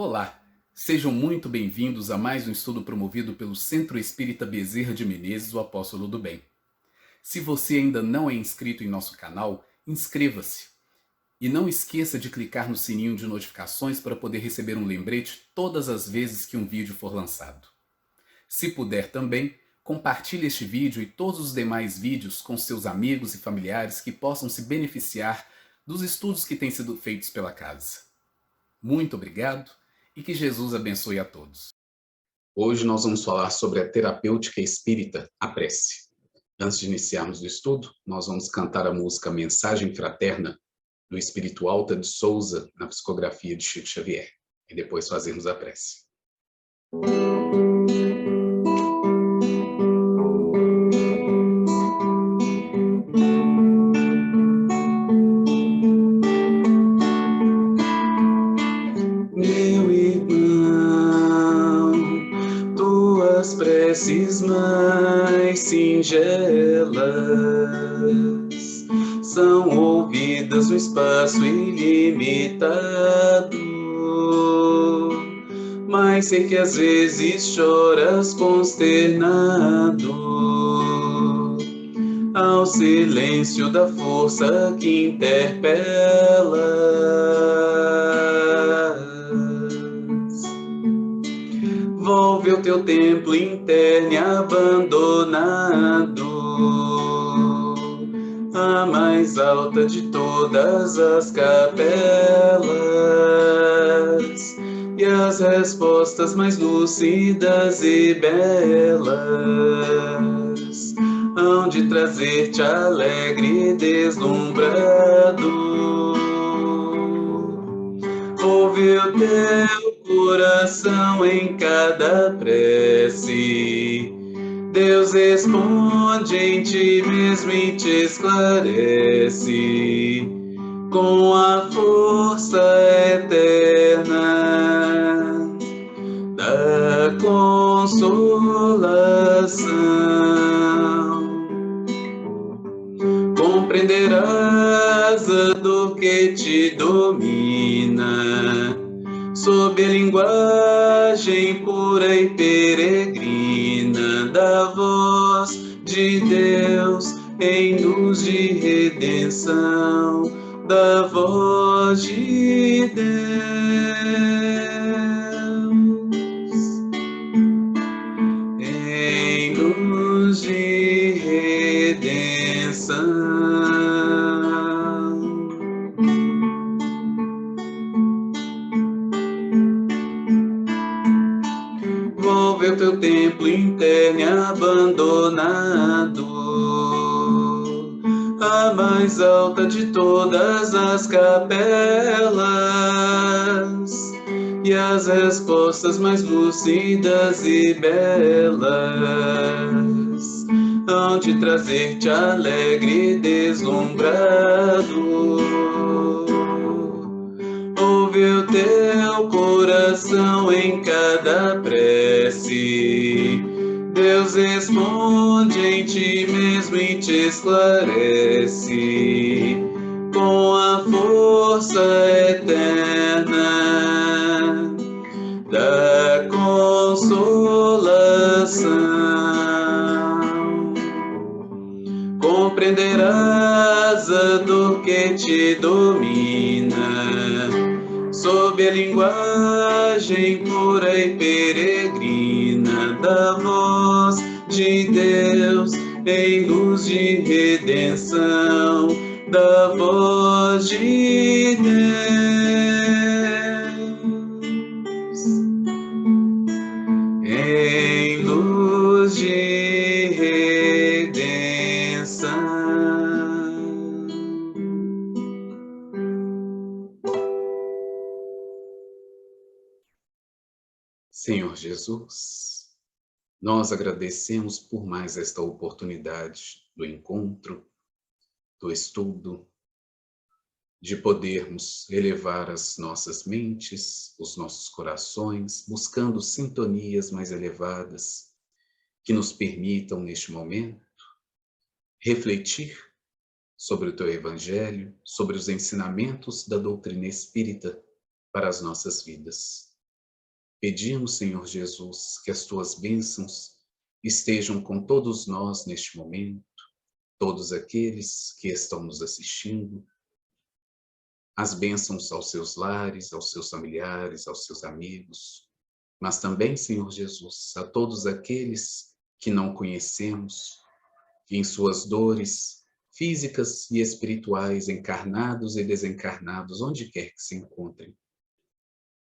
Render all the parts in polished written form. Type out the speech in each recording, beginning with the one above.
Olá, sejam muito bem-vindos a mais um estudo promovido pelo Centro Espírita Bezerra de Menezes, o Apóstolo do Bem. Se você ainda não é inscrito em nosso canal, inscreva-se. E não esqueça de clicar no sininho de notificações para poder receber um lembrete todas as vezes que um vídeo for lançado. Se puder também, compartilhe este vídeo e todos os demais vídeos com seus amigos e familiares que possam se beneficiar dos estudos que têm sido feitos pela casa. Muito obrigado e que Jesus abençoe a todos. Hoje nós vamos falar sobre a terapêutica espírita, a prece. Antes de iniciarmos o estudo, nós vamos cantar a música Mensagem Fraterna, do Espírito Alta de Souza, na psicografia de Chico Xavier, e depois fazermos a prece. Meu irmão, tuas preces mais singelas são ouvidas no espaço ilimitado, mas sei que às vezes choras consternado ao silêncio da força que interpelas. Volve o teu templo interno e abandonado, a mais alta de todas as capelas, e as respostas mais lúcidas e belas hão de trazer-te alegre e deslumbrado. Ouve o teu coração em cada prece, Deus responde em ti mesmo e te esclarece com a força eterna da consolação. Compreenderás a dor que te domina sob a linguagem pura e peregrina da voz de Deus em luz de redenção, da voz de Deus em luz de redenção. Volve o teu templo interno e abandonado, a mais alta de todas as capelas, e as respostas mais lúcidas e belas hão de trazer-te alegre e deslumbrado. Ouve o teu coração em cada prece, Deus responde em ti mesmo e te esclarece com a força eterna da consolação. Compreenderás a dor que te domina sob a linguagem pura e peregrina da voz de Deus em luz de redenção, da voz de Deus em luz de redenção. Senhor Jesus, nós agradecemos por mais esta oportunidade do encontro, do estudo, de podermos elevar as nossas mentes, os nossos corações, buscando sintonias mais elevadas que nos permitam, neste momento, refletir sobre o teu Evangelho, sobre os ensinamentos da doutrina espírita para as nossas vidas. Pedimos, Senhor Jesus, que as tuas bênçãos estejam com todos nós neste momento, todos aqueles que estão nos assistindo, as bênçãos aos seus lares, aos seus familiares, aos seus amigos, mas também, Senhor Jesus, a todos aqueles que não conhecemos, que em suas dores físicas e espirituais, encarnados e desencarnados, onde quer que se encontrem,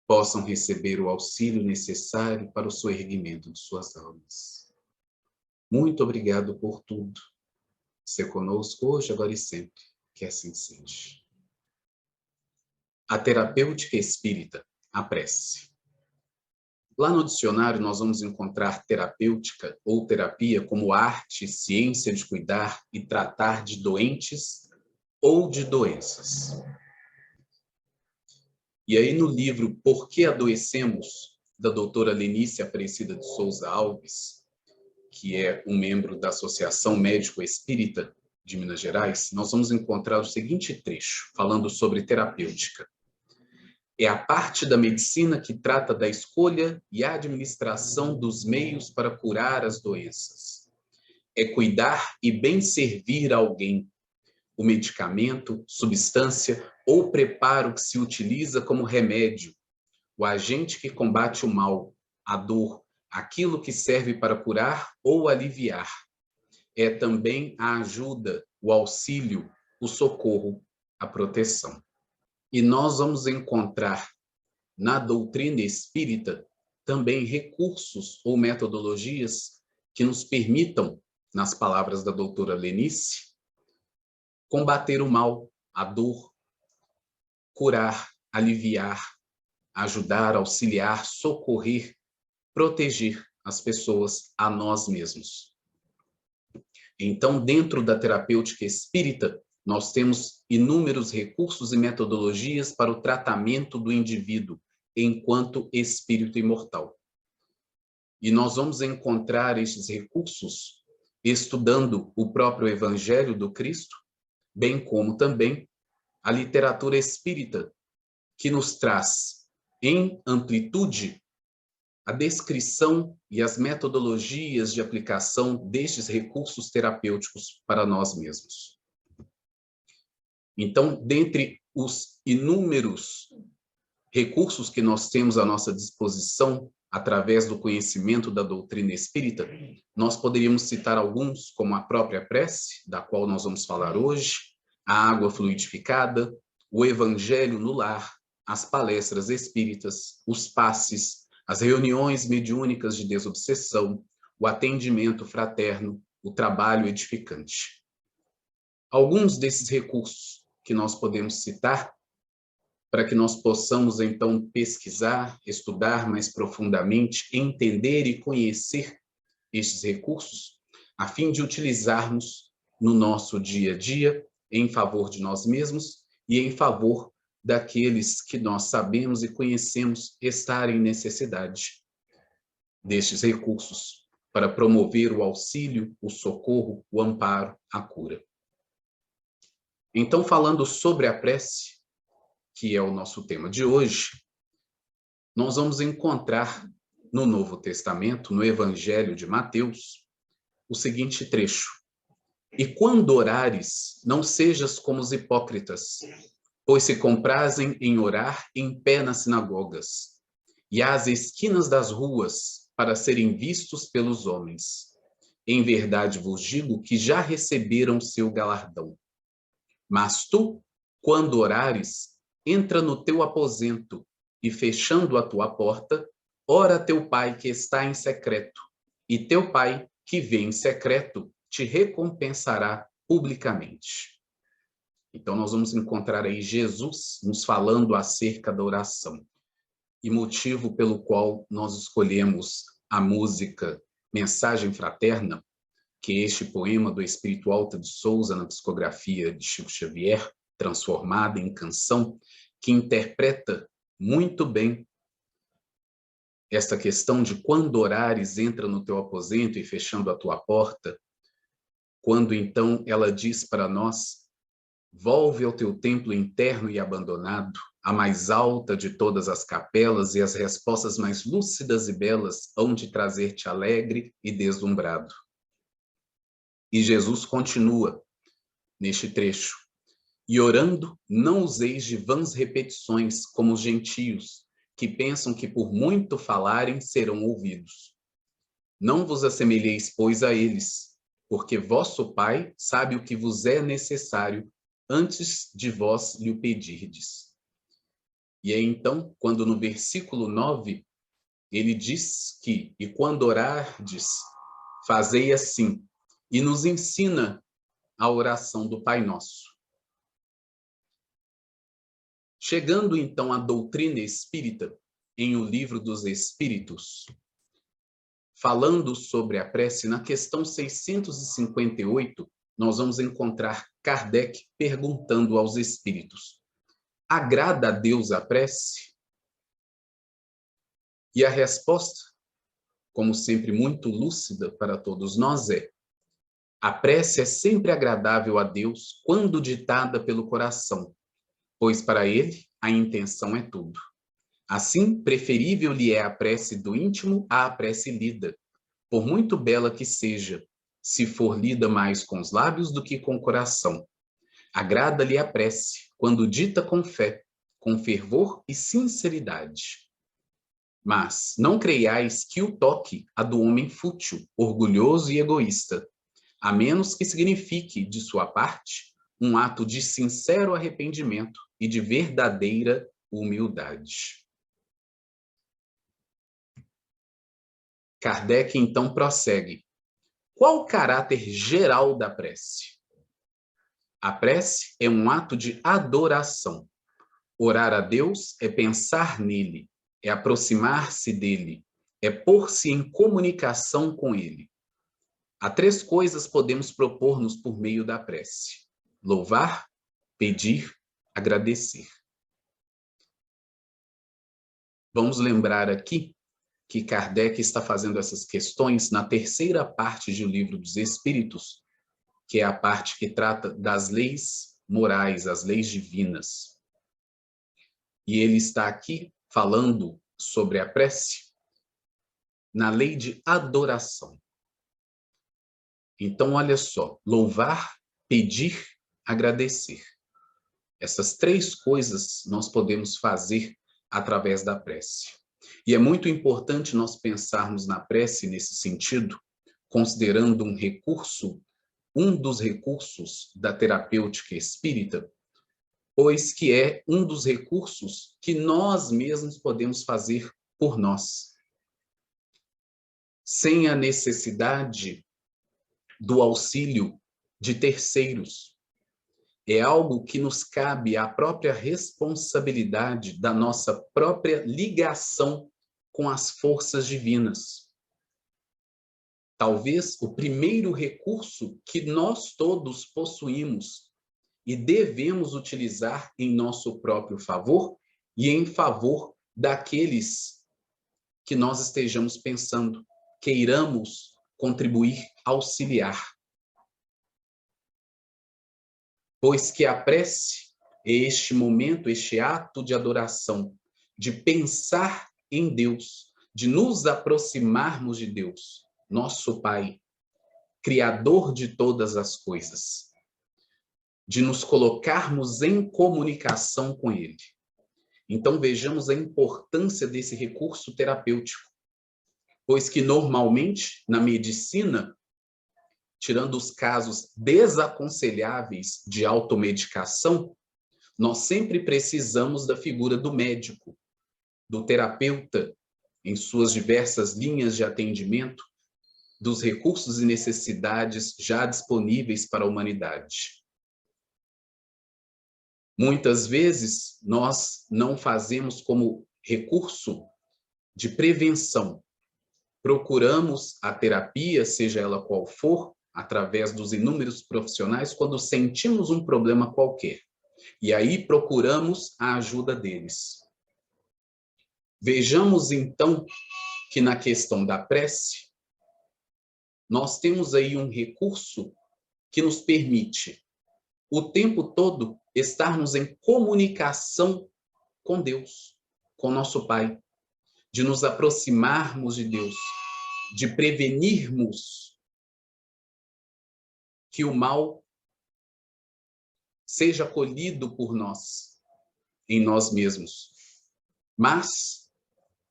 possam receber o auxílio necessário para o soerguimento de suas almas. Muito obrigado por tudo. Se conosco hoje, agora e sempre, que assim seja. A terapêutica espírita, a prece. Lá no dicionário nós vamos encontrar terapêutica ou terapia como arte, ciência de cuidar e tratar de doentes ou de doenças. E aí no livro Por que Adoecemos, da doutora Lenice Aparecida de Souza Alves, que é um membro da Associação Médico Espírita de Minas Gerais, nós vamos encontrar o seguinte trecho, falando sobre terapêutica. É a parte da medicina que trata da escolha e administração dos meios para curar as doenças. É cuidar e bem servir a alguém. O medicamento, substância ou preparo que se utiliza como remédio, o agente que combate o mal, a dor, aquilo que serve para curar ou aliviar. É também a ajuda, o auxílio, o socorro, a proteção. E nós vamos encontrar na doutrina espírita também recursos ou metodologias que nos permitam, nas palavras da doutora Lenice, combater o mal, a dor, curar, aliviar, ajudar, auxiliar, socorrer, proteger as pessoas a nós mesmos. Então, dentro da terapêutica espírita, nós temos inúmeros recursos e metodologias para o tratamento do indivíduo enquanto espírito imortal. E nós vamos encontrar estes recursos estudando o próprio Evangelho do Cristo, bem como também a literatura espírita, que nos traz em amplitude a descrição e as metodologias de aplicação destes recursos terapêuticos para nós mesmos. Então, dentre os inúmeros recursos que nós temos à nossa disposição através do conhecimento da doutrina espírita, nós poderíamos citar alguns, como a própria prece, da qual nós vamos falar hoje, a água fluidificada, o evangelho no lar, as palestras espíritas, os passes, as reuniões mediúnicas de desobsessão, o atendimento fraterno, o trabalho edificante. Alguns desses recursos que nós podemos citar para que nós possamos, então, pesquisar, estudar mais profundamente, entender e conhecer estes recursos, a fim de utilizarmos no nosso dia a dia, em favor de nós mesmos e em favor daqueles que nós sabemos e conhecemos estar em necessidade destes recursos, para promover o auxílio, o socorro, o amparo, a cura. Então, falando sobre a prece, que é o nosso tema de hoje, nós vamos encontrar no Novo Testamento, no Evangelho de Mateus, o seguinte trecho: E quando orares, não sejas como os hipócritas, pois se comprazem em orar em pé nas sinagogas e às esquinas das ruas para serem vistos pelos homens. Em verdade vos digo que já receberam seu galardão. Mas tu, quando orares, entra no teu aposento e, fechando a tua porta, ora a teu pai que está em secreto, e teu pai que vê em secreto te recompensará publicamente. Então nós vamos encontrar aí Jesus nos falando acerca da oração, e motivo pelo qual nós escolhemos a música Mensagem Fraterna, que é este poema do Espírito Alta de Souza na psicografia de Chico Xavier, transformada em canção, que interpreta muito bem esta questão de quando orares, entra no teu aposento e fechando a tua porta, quando então ela diz para nós Volve ao teu templo interno e abandonado, a mais alta de todas as capelas, e as respostas mais lúcidas e belas hão de trazer-te alegre e deslumbrado. E Jesus continua neste trecho: e orando, não useis de vãs repetições, como os gentios, que pensam que por muito falarem serão ouvidos. Não vos assemelheis, pois, a eles, porque vosso Pai sabe o que vos é necessário antes de vós lhe o pedirdes. E aí, então, quando no versículo 9, ele diz que, e quando orardes, fazei assim, e nos ensina a oração do Pai Nosso. Chegando, então, à doutrina espírita, em O Livro dos Espíritos, falando sobre a prece, na questão 658, nós vamos encontrar Kardec perguntando aos espíritos: agrada a Deus a prece? E a resposta, como sempre muito lúcida para todos nós, é: a prece é sempre agradável a Deus quando ditada pelo coração, pois para ele a intenção é tudo. Assim, preferível lhe é a prece do íntimo à prece lida, por muito bela que seja, se for lida mais com os lábios do que com o coração. Agrada-lhe a prece, quando dita com fé, com fervor e sinceridade. Mas não creiais que o toque a do homem fútil, orgulhoso e egoísta, a menos que signifique, de sua parte, um ato de sincero arrependimento e de verdadeira humildade. Kardec, então, prossegue. Qual o caráter geral da prece? A prece é um ato de adoração. Orar a Deus é pensar nele, é aproximar-se dele, é pôr-se em comunicação com ele. Há três coisas podemos propor-nos por meio da prece: louvar, pedir, agradecer. Vamos lembrar aqui que Kardec está fazendo essas questões na terceira parte de O Livro dos Espíritos, que é a parte que trata das leis morais, as leis divinas. E ele está aqui falando sobre a prece na lei de adoração. Então, olha só: louvar, pedir, agradecer. Essas três coisas nós podemos fazer através da prece. E é muito importante nós pensarmos na prece nesse sentido, considerando um dos recursos da terapêutica espírita, pois que é um dos recursos que nós mesmos podemos fazer por nós, sem a necessidade do auxílio de terceiros. É algo que nos cabe à própria responsabilidade da nossa própria ligação com as forças divinas. Talvez o primeiro recurso que nós todos possuímos e devemos utilizar em nosso próprio favor e em favor daqueles que nós estejamos pensando, queiramos contribuir, auxiliar. Pois que a prece é este momento, este ato de adoração, de pensar em Deus, de nos aproximarmos de Deus, nosso Pai, Criador de todas as coisas, de nos colocarmos em comunicação com Ele. Então vejamos a importância desse recurso terapêutico, pois que normalmente na medicina, tirando os casos desaconselháveis de automedicação, nós sempre precisamos da figura do médico, do terapeuta, em suas diversas linhas de atendimento, dos recursos e necessidades já disponíveis para a humanidade. Muitas vezes, nós não fazemos como recurso de prevenção. Procuramos a terapia, seja ela qual for, através dos inúmeros profissionais, quando sentimos um problema qualquer. E aí procuramos a ajuda deles. Vejamos, então, que na questão da prece, nós temos aí um recurso que nos permite o tempo todo estarmos em comunicação com Deus, com nosso Pai, de nos aproximarmos de Deus, de prevenirmos que o mal seja colhido por nós, em nós mesmos. Mas,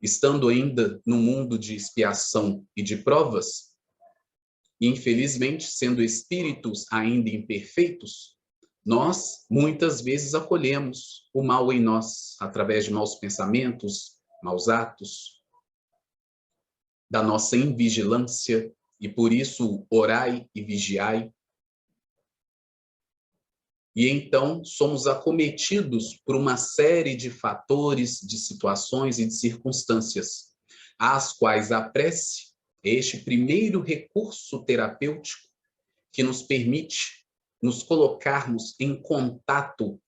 estando ainda no mundo de expiação e de provas, infelizmente, sendo espíritos ainda imperfeitos, nós muitas vezes acolhemos o mal em nós, através de maus pensamentos, maus atos, da nossa invigilância, e por isso orai e vigiai. E então somos acometidos por uma série de fatores, de situações e de circunstâncias, às quais a prece é este primeiro recurso terapêutico que nos permite nos colocarmos em contato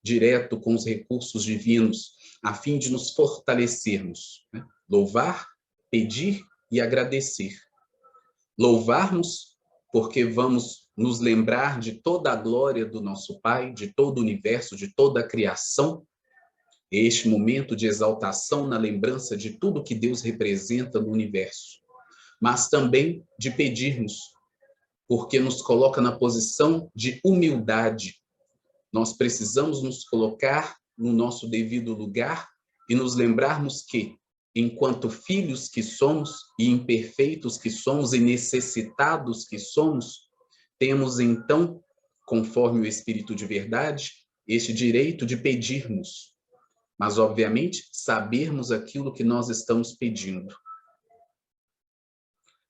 direto com os recursos divinos, a fim de nos fortalecermos, né? Louvar, pedir e agradecer. Louvarmos porque vamos nos lembrar de toda a glória do nosso Pai, de todo o universo, de toda a criação, este momento de exaltação na lembrança de tudo que Deus representa no universo, mas também de pedirmos, porque nos coloca na posição de humildade. Nós precisamos nos colocar no nosso devido lugar e nos lembrarmos que, enquanto filhos que somos, e imperfeitos que somos, e necessitados que somos, temos então, conforme o Espírito de verdade, este direito de pedirmos, mas, obviamente, sabermos aquilo que nós estamos pedindo.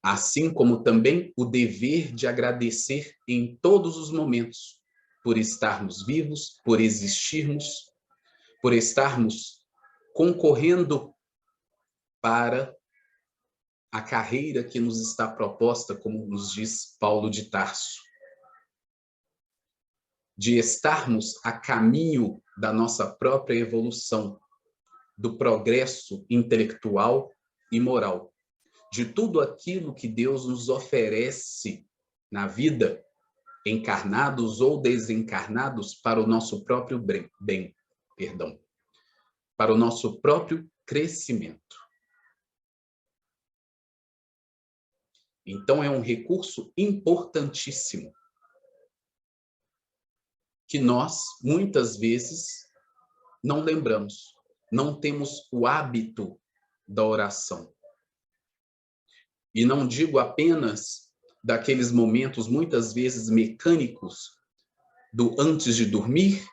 Assim como também o dever de agradecer em todos os momentos, por estarmos vivos, por existirmos, por estarmos concorrendo para a carreira que nos está proposta, como nos diz Paulo de Tarso, de estarmos a caminho da nossa própria evolução, do progresso intelectual e moral, de tudo aquilo que Deus nos oferece na vida, encarnados ou desencarnados, para o nosso próprio bem, para o nosso próprio crescimento. Então, é um recurso importantíssimo que nós, muitas vezes, não lembramos, não temos o hábito da oração. E não digo apenas daqueles momentos, muitas vezes mecânicos, do antes de dormir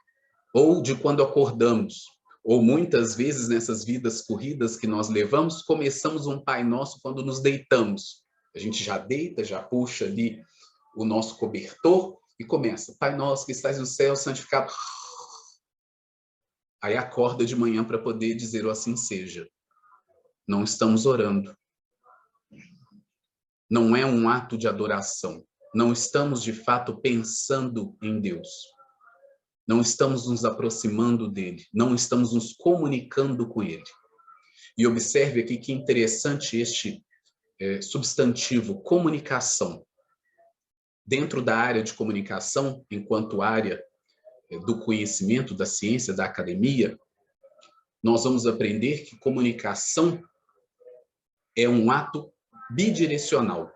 ou de quando acordamos, ou muitas vezes nessas vidas corridas que nós levamos, começamos um Pai Nosso quando nos deitamos. A gente já deita, já puxa ali o nosso cobertor e começa: Pai Nosso que estás no céu, santificado. Aí acorda de manhã para poder dizer o assim seja. Não estamos orando. Não é um ato de adoração. Não estamos, de fato, pensando em Deus. Não estamos nos aproximando dele. Não estamos nos comunicando com ele. E observe aqui que interessante este substantivo, comunicação. Dentro da área de comunicação, enquanto área do conhecimento, da ciência, da academia, nós vamos aprender que comunicação é um ato bidirecional.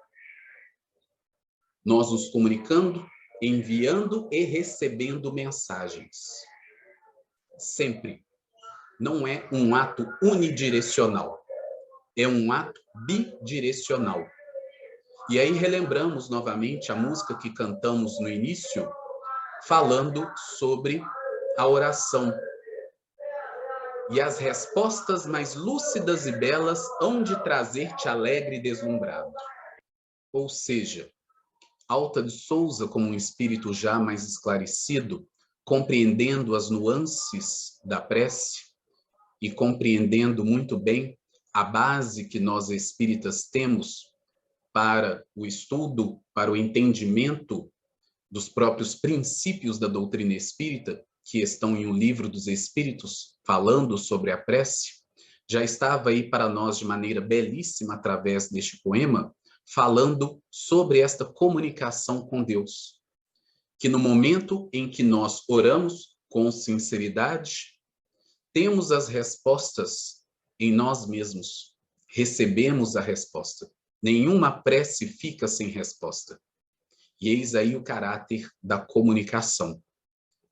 Nós nos comunicando, enviando e recebendo mensagens. Sempre. Não é um ato unidirecional. É um ato bidirecional. E aí relembramos novamente a música que cantamos no início, falando sobre a oração. E as respostas mais lúcidas e belas hão de trazer-te alegre e deslumbrado. Ou seja, Alta de Souza, como um espírito já mais esclarecido, compreendendo as nuances da prece e compreendendo muito bem a base que nós espíritas temos para o estudo, para o entendimento dos próprios princípios da doutrina espírita, que estão em O Livro dos Espíritos, falando sobre a prece, já estava aí para nós de maneira belíssima, através deste poema, falando sobre esta comunicação com Deus. que no momento em que nós oramos com sinceridade, temos as respostas em nós mesmos. Recebemos a resposta. Nenhuma prece fica sem resposta. E eis aí o caráter da comunicação,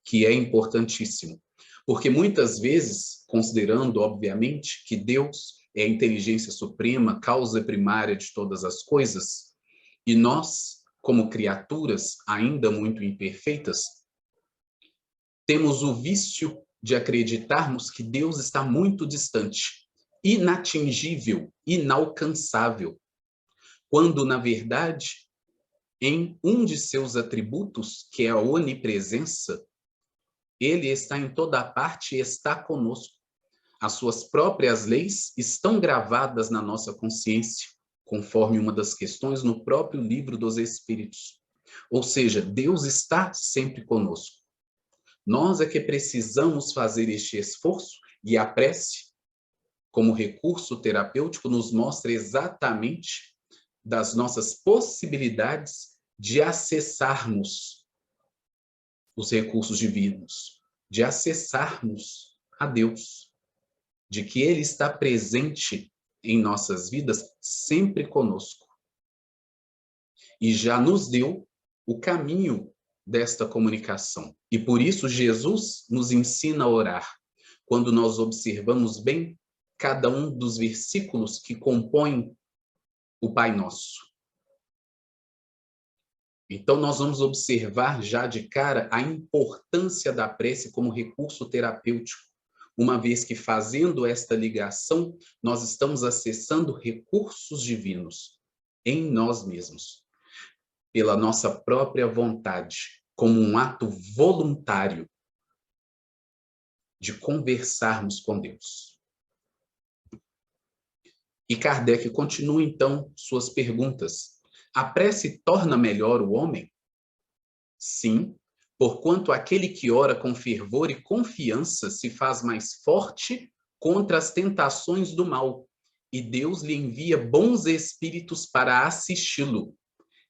que é importantíssimo. Porque muitas vezes, considerando, obviamente, que Deus é a inteligência suprema, causa primária de todas as coisas, e nós, como criaturas ainda muito imperfeitas, temos o vício de acreditarmos que Deus está muito distante, inatingível, inalcançável, quando, na verdade, em um de seus atributos, que é a onipresença, ele está em toda parte e está conosco. As suas próprias leis estão gravadas na nossa consciência, conforme uma das questões no próprio livro dos Espíritos. Ou seja, Deus está sempre conosco. Nós é que precisamos fazer este esforço, e a prece, como recurso terapêutico, nos mostra exatamente das nossas possibilidades de acessarmos os recursos divinos, de acessarmos a Deus, de que Ele está presente em nossas vidas, sempre conosco. E já nos deu o caminho desta comunicação. E por isso Jesus nos ensina a orar. Quando nós observamos bem cada um dos versículos que compõem o Pai Nosso. Então, nós vamos observar já de cara a importância da prece como recurso terapêutico, uma vez que, fazendo esta ligação, nós estamos acessando recursos divinos em nós mesmos, pela nossa própria vontade, como um ato voluntário de conversarmos com Deus. E Kardec continua, então, suas perguntas. A prece torna melhor o homem? Sim, porquanto aquele que ora com fervor e confiança se faz mais forte contra as tentações do mal, e Deus lhe envia bons espíritos para assisti-lo.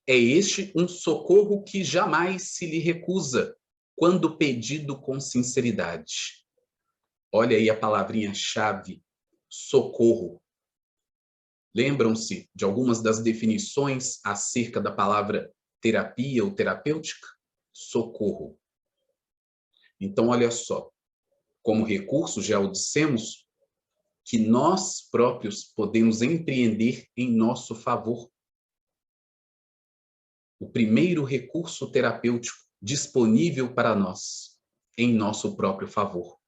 É este um socorro que jamais se lhe recusa, quando pedido com sinceridade. Olha aí a palavrinha-chave, socorro. Lembram-se de algumas das definições acerca da palavra terapia ou terapêutica? Socorro. Então, olha só, como recurso, já o dissemos, que nós próprios podemos empreender em nosso favor. O primeiro recurso terapêutico disponível para nós, em nosso próprio favor.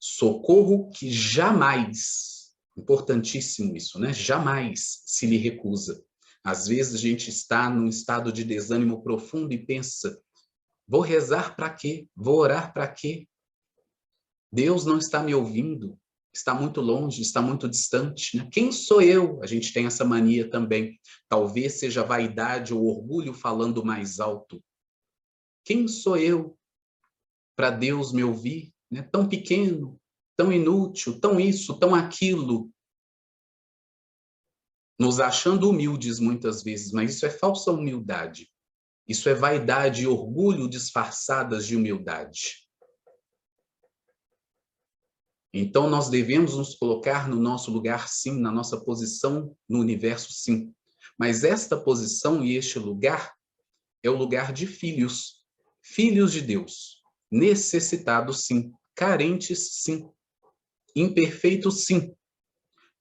Socorro que jamais, importantíssimo isso, né? Jamais se lhe recusa. Às vezes a gente está num estado de desânimo profundo e pensa, vou rezar para quê? Vou orar para quê? Deus não está me ouvindo, está muito longe, está muito distante. Né? Quem sou eu? A gente tem essa mania também. Talvez seja a vaidade ou orgulho falando mais alto. Quem sou eu para Deus me ouvir? Né? Tão pequeno, tão inútil, tão isso, tão aquilo. Nos achando humildes muitas vezes, mas isso é falsa humildade. Isso é vaidade e orgulho disfarçadas de humildade. Então, nós devemos nos colocar no nosso lugar, sim, na nossa posição no universo, sim. Mas esta posição e este lugar é o lugar de filhos, filhos de Deus, necessitados, sim, carentes, sim, imperfeitos, sim,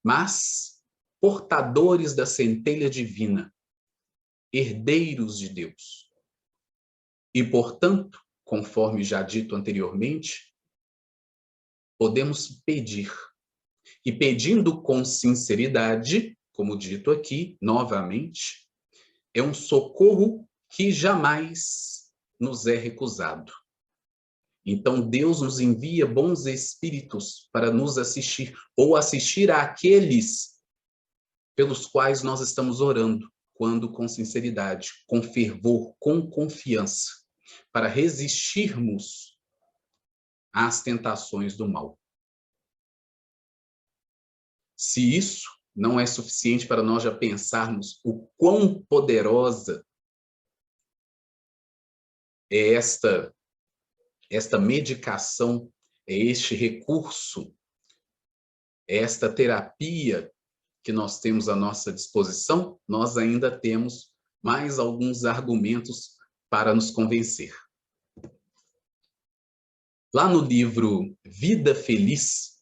mas portadores da centelha divina, herdeiros de Deus. E, portanto, conforme já dito anteriormente, podemos pedir. E pedindo com sinceridade, como dito aqui, novamente, é um socorro que jamais nos é recusado. Então, Deus nos envia bons espíritos para nos assistir, ou assistir àqueles pelos quais nós estamos orando, quando com sinceridade, com fervor, com confiança, para resistirmos às tentações do mal. Se isso não é suficiente para nós já pensarmos o quão poderosa é esta medicação, é este recurso, é esta terapia que nós temos à nossa disposição, nós ainda temos mais alguns argumentos para nos convencer. Lá no livro Vida Feliz,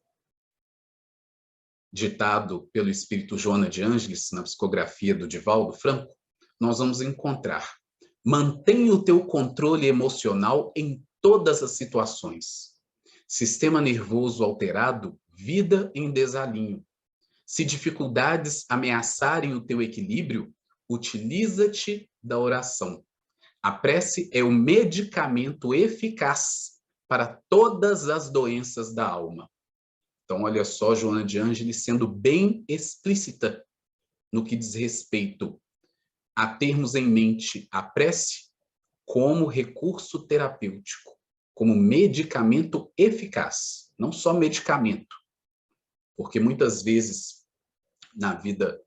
ditado pelo espírito Joana de Ângeles, na psicografia do Divaldo Franco, nós vamos encontrar: mantenha o teu controle emocional em todas as situações. Sistema nervoso alterado, vida em desalinho. Se dificuldades ameaçarem o teu equilíbrio, utiliza-te da oração. A prece é o medicamento eficaz para todas as doenças da alma. Então, olha só, Joana de Ângeles sendo bem explícita no que diz respeito a termos em mente a prece como recurso terapêutico, como medicamento eficaz, não só medicamento, porque muitas vezes na vida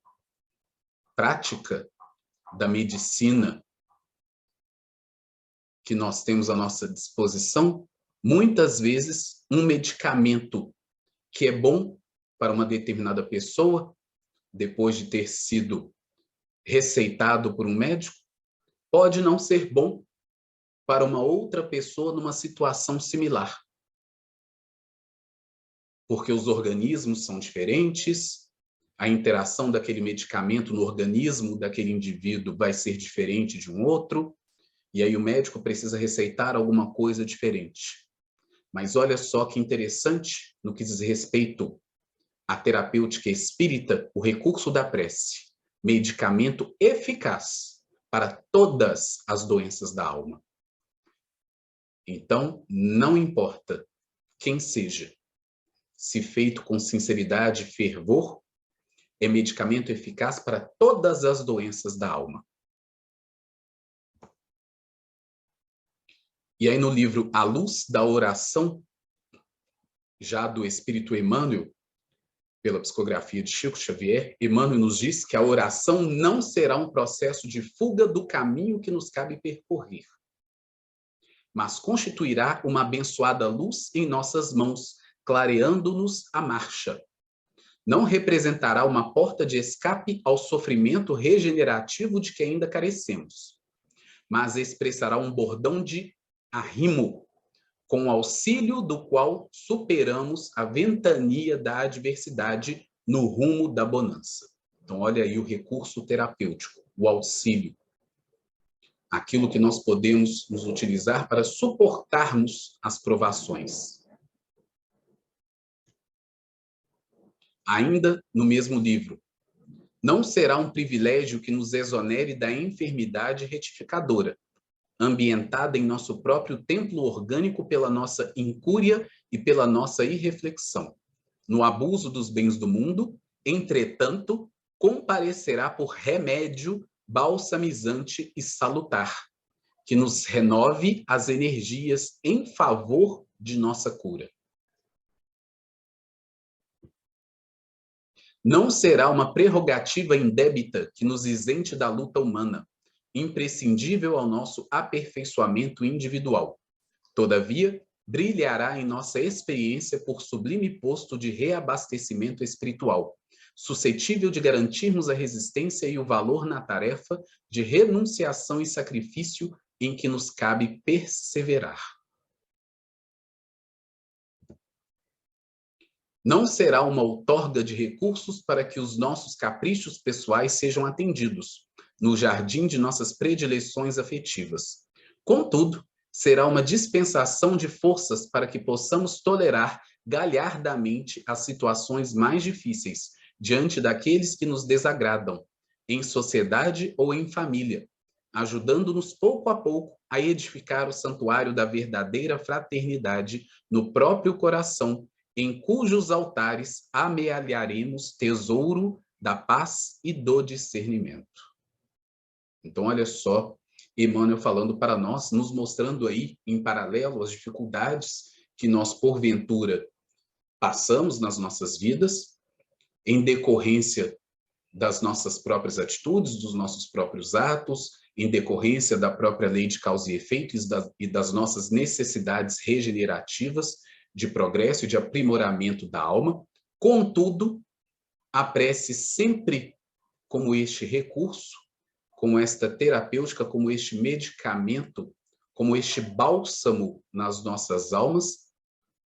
prática da medicina que nós temos à nossa disposição, muitas vezes um medicamento que é bom para uma determinada pessoa, depois de ter sido receitado por um médico, pode não ser bom para uma outra pessoa numa situação similar. Porque os organismos são diferentes, a interação daquele medicamento no organismo daquele indivíduo vai ser diferente de um outro, e aí o médico precisa receitar alguma coisa diferente. Mas olha só que interessante no que diz respeito à terapêutica espírita, o recurso da prece, medicamento eficaz para todas as doenças da alma. Então, não importa quem seja, se feito com sinceridade e fervor, é medicamento eficaz para todas as doenças da alma. E aí no livro A Luz da Oração, já do Espírito Emmanuel, pela psicografia de Chico Xavier, Emmanuel nos diz que a oração não será um processo de fuga do caminho que nos cabe percorrer, mas constituirá uma abençoada luz em nossas mãos, clareando-nos a marcha. Não representará uma porta de escape ao sofrimento regenerativo de que ainda carecemos, mas expressará um bordão de arrimo, com o auxílio do qual superamos a ventania da adversidade no rumo da bonança. Então, olha aí o recurso terapêutico, o auxílio. Aquilo que nós podemos nos utilizar para suportarmos as provações. Ainda no mesmo livro, não será um privilégio que nos exonere da enfermidade retificadora, ambientada em nosso próprio templo orgânico pela nossa incúria e pela nossa irreflexão. No abuso dos bens do mundo, entretanto, comparecerá por remédio balsamizante e salutar, que nos renove as energias em favor de nossa cura. Não será uma prerrogativa indébita que nos isente da luta humana, imprescindível ao nosso aperfeiçoamento individual. Todavia, brilhará em nossa experiência por sublime posto de reabastecimento espiritual, suscetível de garantirmos a resistência e o valor na tarefa de renunciação e sacrifício em que nos cabe perseverar. Não será uma outorga de recursos para que os nossos caprichos pessoais sejam atendidos, no jardim de nossas predileções afetivas. Contudo, será uma dispensação de forças para que possamos tolerar galhardamente as situações mais difíceis, diante daqueles que nos desagradam, em sociedade ou em família, ajudando-nos pouco a pouco a edificar o santuário da verdadeira fraternidade no próprio coração, em cujos altares amealharemos tesouro da paz e do discernimento. Então, olha só, Emmanuel falando para nós, nos mostrando aí, em paralelo, as dificuldades que nós, porventura, passamos nas nossas vidas, em decorrência das nossas próprias atitudes, dos nossos próprios atos, em decorrência da própria lei de causa e efeito e das nossas necessidades regenerativas de progresso e de aprimoramento da alma. Contudo, a prece sempre como este recurso, como esta terapêutica, como este medicamento, como este bálsamo nas nossas almas,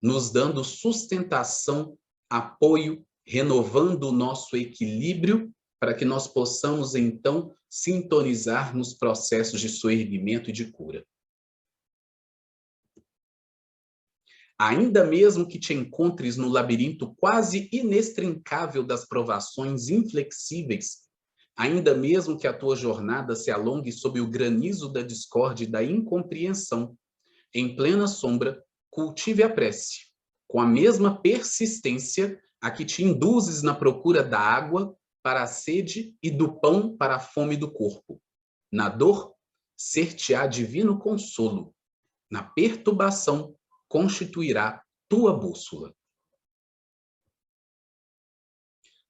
nos dando sustentação, apoio, renovando o nosso equilíbrio, para que nós possamos, então, sintonizar nos processos de soerguimento e de cura. Ainda mesmo que te encontres no labirinto quase inextricável das provações inflexíveis, ainda mesmo que a tua jornada se alongue sob o granizo da discórdia e da incompreensão, em plena sombra, cultive a prece, com a mesma persistência a que te induzes na procura da água para a sede e do pão para a fome do corpo. Na dor, ser-te-á divino consolo. Na perturbação, constituirá tua bússola.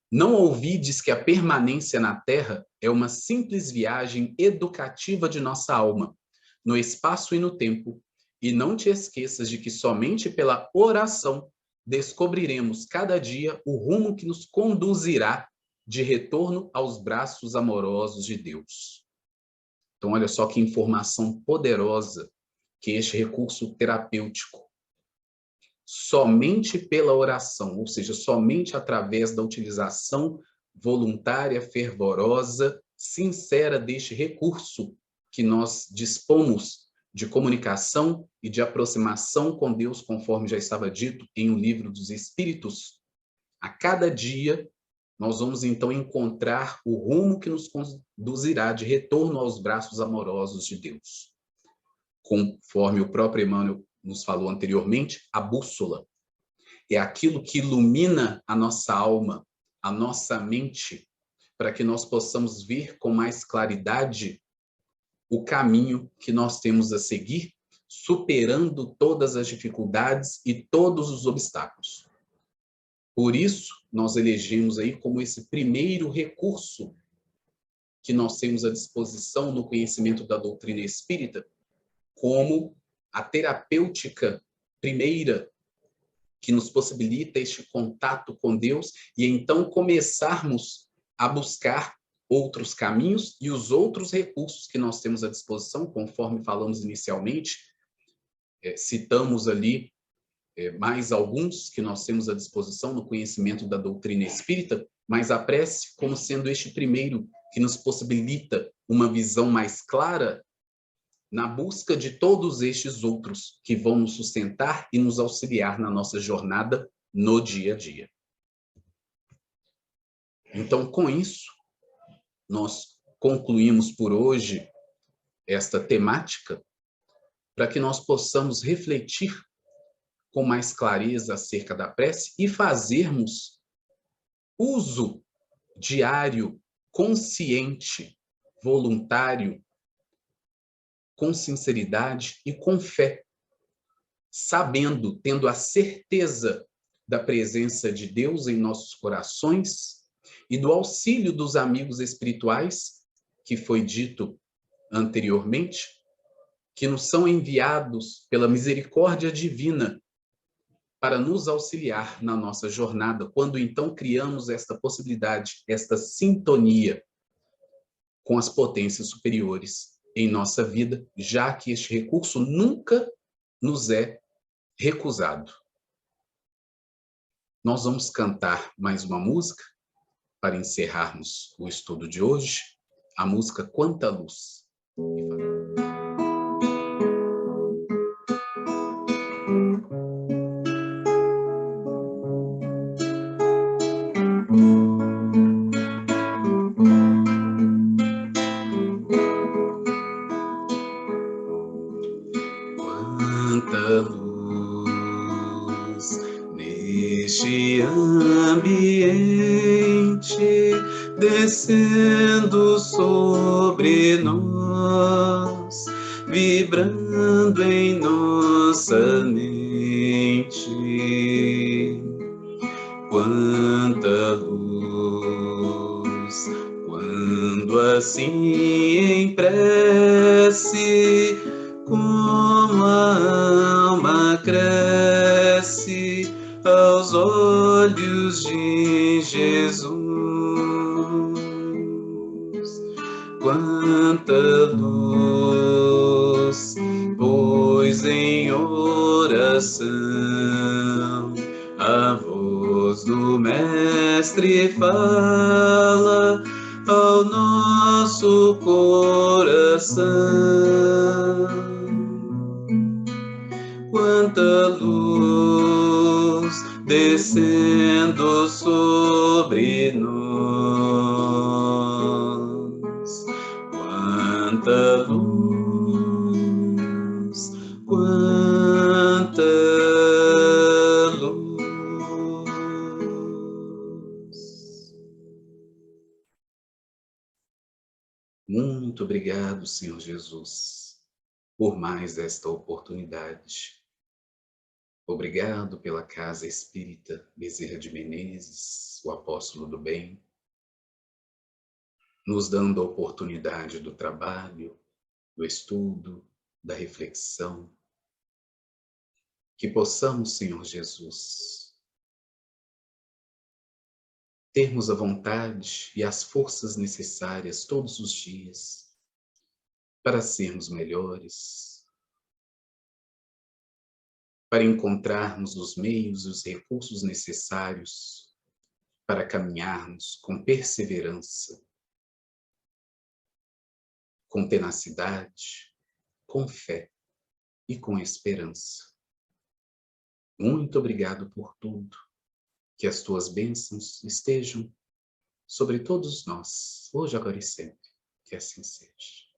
Não ouvides que a permanência na terra é uma simples viagem educativa de nossa alma, no espaço e no tempo, e não te esqueças de que somente pela oração descobriremos cada dia o rumo que nos conduzirá de retorno aos braços amorosos de Deus. Então, olha só que informação poderosa que este recurso terapêutico. Somente pela oração, ou seja, somente através da utilização voluntária, fervorosa, sincera deste recurso que nós dispomos de comunicação e de aproximação com Deus, conforme já estava dito em O Livro dos Espíritos, a cada dia nós vamos então encontrar o rumo que nos conduzirá de retorno aos braços amorosos de Deus. Conforme o próprio Emmanuel nos falou anteriormente, a bússola é aquilo que ilumina a nossa alma, a nossa mente, para que nós possamos ver com mais claridade o caminho que nós temos a seguir, superando todas as dificuldades e todos os obstáculos. Por isso, nós elegemos aí como esse primeiro recurso que nós temos à disposição no conhecimento da doutrina espírita, como a terapêutica primeira que nos possibilita este contato com Deus e então começarmos a buscar outros caminhos e os outros recursos que nós temos à disposição, conforme falamos inicialmente, citamos ali mais alguns que nós temos à disposição no conhecimento da doutrina espírita, mas a prece como sendo este primeiro que nos possibilita uma visão mais clara na busca de todos estes outros que vão nos sustentar e nos auxiliar na nossa jornada no dia a dia. Então, com isso, nós concluímos por hoje esta temática para que nós possamos refletir com mais clareza acerca da prece e fazermos uso diário, consciente, voluntário, com sinceridade e com fé, sabendo, tendo a certeza da presença de Deus em nossos corações e do auxílio dos amigos espirituais, que foi dito anteriormente, que nos são enviados pela misericórdia divina para nos auxiliar na nossa jornada, quando então criamos esta possibilidade, esta sintonia com as potências superiores em nossa vida, já que este recurso nunca nos é recusado. Nós vamos cantar mais uma música para encerrarmos o estudo de hoje, a música Quanta Luz. Quanta luz neste ambiente, descendo sobre nós, vibrando em nossa mente. Quanta luz, quando assim em prece aos olhos de Jesus. Quanta luz, pois em oração a voz do Mestre fala ao nosso coração. Quanta luz descendo sobre nós, quanta luz, quanta luz. Muito obrigado, Senhor Jesus, por mais esta oportunidade. Obrigado pela Casa Espírita Bezerra de Menezes, o Apóstolo do Bem, nos dando a oportunidade do trabalho, do estudo, da reflexão. Que possamos, Senhor Jesus, termos a vontade e as forças necessárias todos os dias para sermos melhores, para encontrarmos os meios e os recursos necessários para caminharmos com perseverança, com tenacidade, com fé e com esperança. Muito obrigado por tudo. Que as tuas bênçãos estejam sobre todos nós, hoje, agora e sempre. Que assim seja.